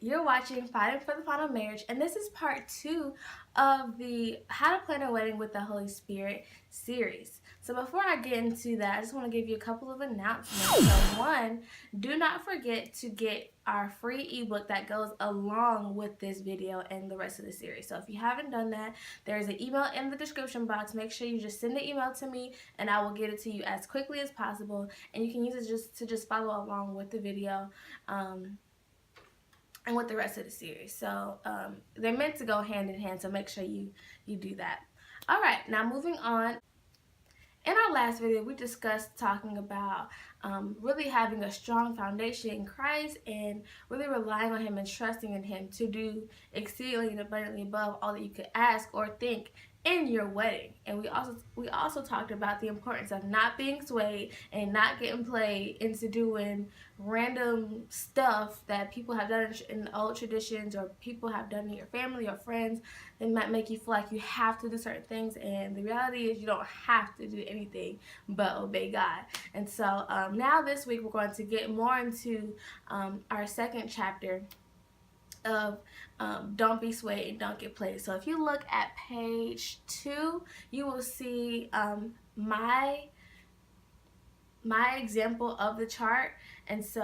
You're watching Fighting for the Final Marriage, and this is part 2 of the How to Plan a Wedding with the Holy Spirit series. So before I get into that, I just want to give you a couple of announcements. So one, do not forget to get our free ebook that goes along with this video and the rest of the series. So if you haven't done that, there's an email in the description box. Make sure you just send the email to me and I will get it to you as quickly as possible. And you can use it to follow along with the video. And with the rest of the series. So they're meant to go hand in hand, so make sure you do that. Alright, now moving on. In our last video, we discussed talking about really having a strong foundation in Christ and really relying on Him and trusting in Him to do exceedingly and abundantly above all that you could ask or think in your wedding. And we also talked about the importance of not being swayed and not getting played into doing random stuff that people have done in the old traditions or people have done in your family or friends. They might make you feel like you have to do certain things, and the reality is you don't have to do anything but obey God. And so now this week we're going to get more into our second chapter of don't be swayed and don't get played. So if you look at page 2, you will see my example of the chart. And so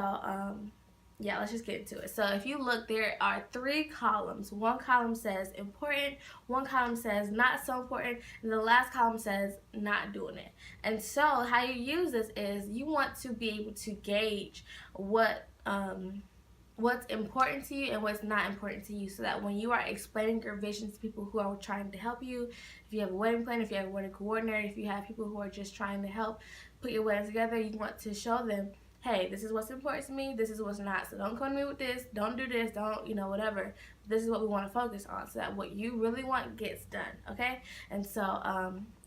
yeah, let's just get into it. So if you look, there are 3 columns. One column says important, one column says not so important, and the last column says not doing it. And so how you use this is you want to be able to gauge what's important to you and what's not important to you, so that when you are explaining your vision to people who are trying to help you, if you have a wedding planner, if you have a wedding coordinator, if you have people who are just trying to help put your wedding together, you want to show them, hey, this is what's important to me, this is what's not, so don't come to me with this, don't do this, don't, whatever. This is what we want to focus on, so that what you really want gets done, okay? And so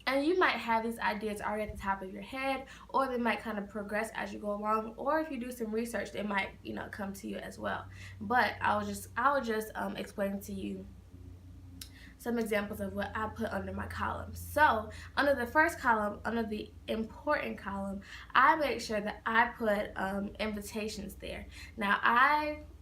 and you might have these ideas already at the top of your head, or they might kind of progress as you go along, or if you do some research, they might, come to you as well. But I will just explain to you some examples of what I put under my columns. So under the first column, under the important column, I make sure that I put invitations there. Now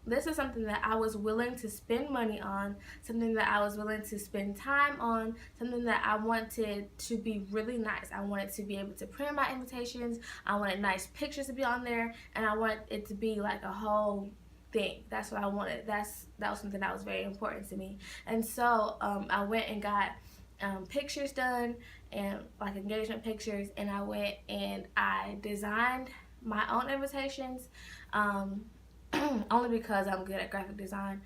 this is something that I was willing to spend money on, something that I was willing to spend time on, something that I wanted to be really nice. I wanted to be able to print my invitations, I wanted nice pictures to be on there, and I wanted it to be like a whole thing. That's what I wanted. That was something that was very important to me. And so I went and got pictures done, and like engagement pictures, and I went and I designed my own invitations. Only because I'm good at graphic design,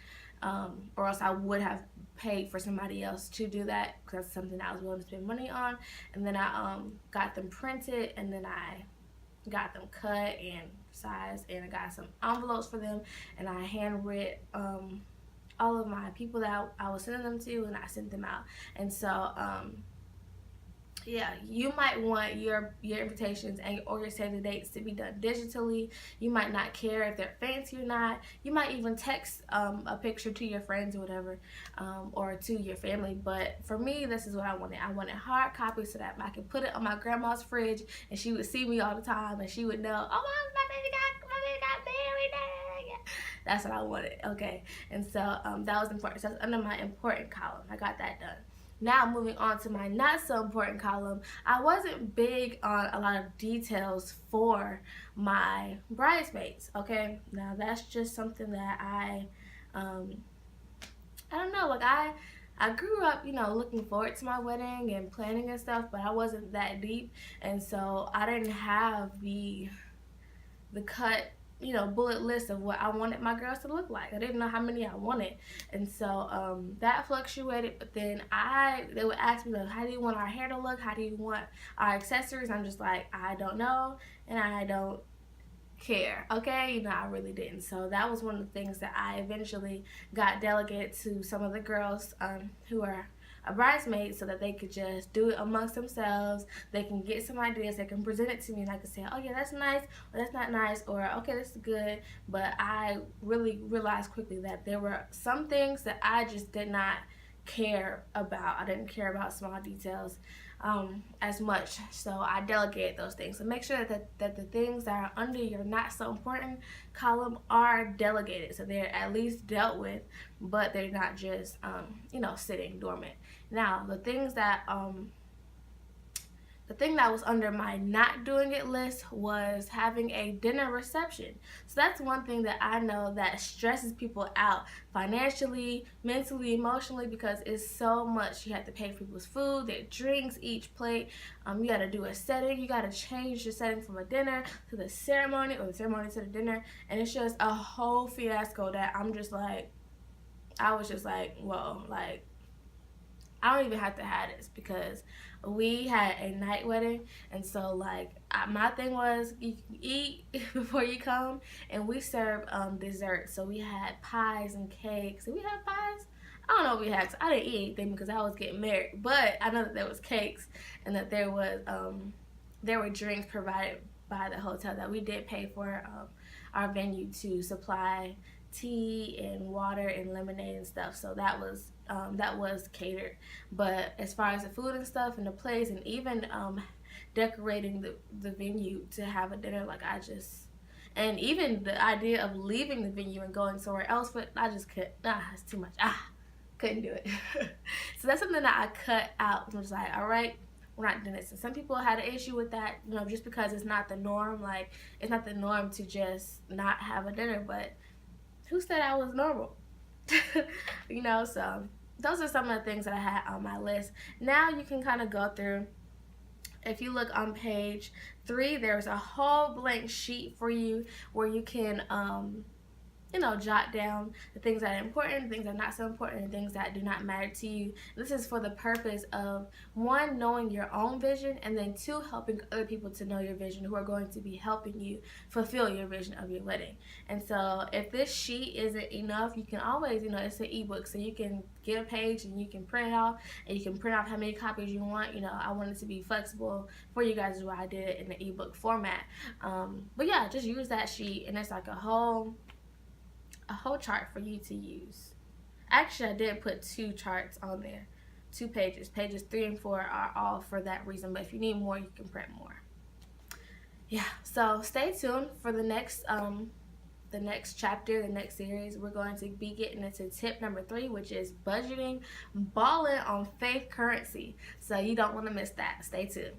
or else I would have paid for somebody else to do that, because it's something I was willing to spend money on. And then I got them printed, and then I got them cut and sized, and I got some envelopes for them, and I handwrote all of my people that I was sending them to, and I sent them out. And so yeah, you might want your invitations or your save the dates to be done digitally. You might not care if they're fancy or not. You might even text a picture to your friends or whatever, or to your family. But for me, this is what I wanted. I wanted hard copies so that I could put it on my grandma's fridge, and she would see me all the time, and she would know, oh, my baby got married. Yeah. That's what I wanted. Okay, and so that was important. So that's under my important column. I got that done. Now moving on to my not so important column, I wasn't big on a lot of details for my bridesmaids, okay? Now that's just something that I don't know, like I grew up, looking forward to my wedding and planning and stuff, but I wasn't that deep, and so I didn't have the cut, bullet list of what I wanted my girls to look like. I didn't know how many I wanted, and so that fluctuated. But then they would ask me, like, how do you want our hair to look? How do you want our accessories? I'm just like, I don't know, and I don't care, okay? I really didn't. So that was one of the things that I eventually got delegated to some of the girls who are a bridesmaid, so that they could just do it amongst themselves. They can get some ideas, they can present it to me, and I can say, oh yeah, that's nice, or that's not nice, or okay, this is good. But I really realized quickly that there were some things that I just did not care about. I didn't care about small details. as much. So I delegated those things. So make sure that the things that are under your not so important column are delegated. So they're at least dealt with, but they're not just, sitting dormant. Now, the thing that was under my not doing it list was having a dinner reception. So that's one thing that I know that stresses people out financially, mentally, emotionally, because it's so much. You have to pay for people's food, their drinks, each plate. You got to do a setting. You got to change the setting from a dinner to the ceremony, or the ceremony to the dinner. And it's just a whole fiasco that I was just like, whoa, like, I don't even have to have this, because we had a night wedding, and so like my thing was you can eat before you come, and we served dessert. So we had pies and cakes. Did we have pies? I don't know if we had. I didn't eat anything because I was getting married, but I know that there was cakes and that there were drinks provided by the hotel that we did pay for our venue to supply tea and water and lemonade and stuff. So that was catered. But as far as the food and stuff and the place, and even decorating the venue to have a dinner, like and even the idea of leaving the venue and going somewhere else, but I just couldn't. It's too much. Couldn't do it. So that's something that I cut out. I was like, all right, we're not doing this. And some people had an issue with that, just because it's not the norm. Like, it's not the norm to just not have a dinner, but who said I was normal? So those are some of the things that I had on my list. Now you can kind of go through. If you look on page 3, there's a whole blank sheet for you where you can jot down the things that are important, things that are not so important, and things that do not matter to you. This is for the purpose of, 1, knowing your own vision, and then 2, helping other people to know your vision who are going to be helping you fulfill your vision of your wedding. And so if this sheet isn't enough, you can always, it's an ebook, so you can get a page and you can print it off, and you can print off how many copies you want. I want it to be flexible for you guys, is why I did it in the ebook format. But yeah, just use that sheet, and it's like a whole chart for you to use. Actually, I did put 2 charts on there, 2 pages. Pages 3 and 4 are all for that reason, but if you need more, you can print more. Yeah, so stay tuned for the next chapter, the next series. We're going to be getting into tip number 3, which is budgeting, balling on faith currency. So you don't want to miss that. Stay tuned.